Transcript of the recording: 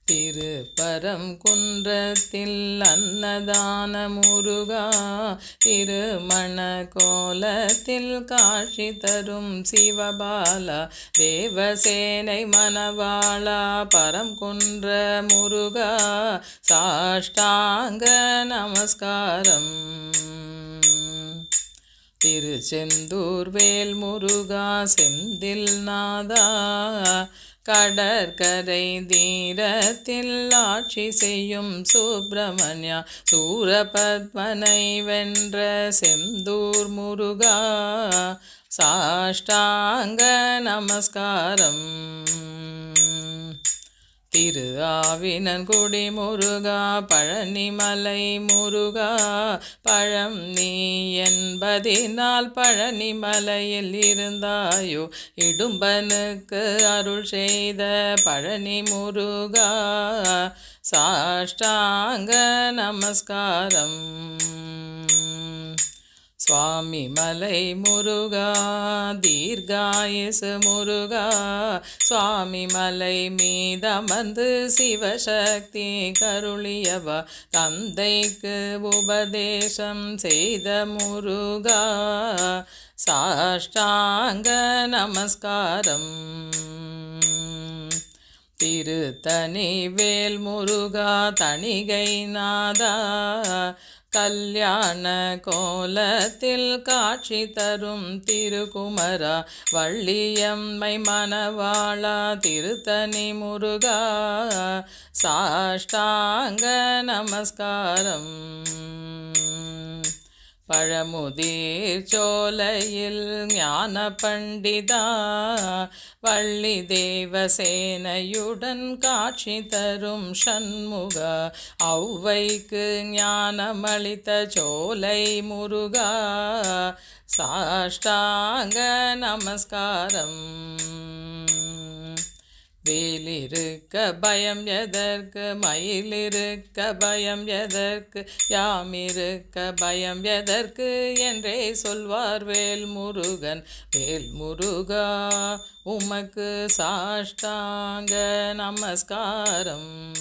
திருப்பரம் குன்றத்தில் அன்னதான முருகா, திருமண கோலத்தில் காட்சி தரும் சிவபாலா, தேவசேனை மணவாளா, பரம் குன்ற முருகா, சாஷ்டாங்க நமஸ்காரம். திருச்செந்தூர் வேல் முருகா, செந்தில் நாதா, கடற்கரை தீரத்தில் ஆட்சி செய்யும் சுப்பிரமணியா, சூரபத்மனை வென்ற செந்தூர் முருகா, சாஷ்டாங்க நமஸ்காரம். திரு ஆவினன்குடி முருகா, பழனிமலை முருகா, பழம் நீ என்பதினால் பழனிமலையில் இருந்தாயோ, இடும்பனுக்கு அருள் செய்த பழனி முருகா, சாஷ்டாங்க நமஸ்காரம். சுவாமி மலை முருகா, தீர்காயுசு முருகா, சுவாமி மலை மீதமர்ந்து சிவசக்தி கருளியவா, தந்தைக்கு உபதேசம் செய்த முருகா, சாஷ்டாங்க நமஸ்காரம். திருத்தணி வேல் முருகா, தணிகை நாதா, கல்யாண கோலத்தில் காட்சி தரும் திருக்குமரா, வள்ளியம்மை மணவாளா, திருத்தணி முருகா, சாஷ்டாங்க நமஸ்காரம். பழமுதிர் சோலையில் ஞான பண்டிதா, வள்ளி தேவசேனையுடன் காட்சி தரும் சண்முகா, ஔவைக்கு ஞானமளித்த சோலை முருகா, சாஷ்டாங்க நமஸ்காரம். வேலிருக்க பயம் எதற்கு, மயிலிருக்க பயம் எதற்கு, யாமிருக்க பயம் எதற்கு என்றே சொல்வார் வேல் முருகன். வேல் முருகா, உமக்கு சாஷ்டாங்க நமஸ்காரம்.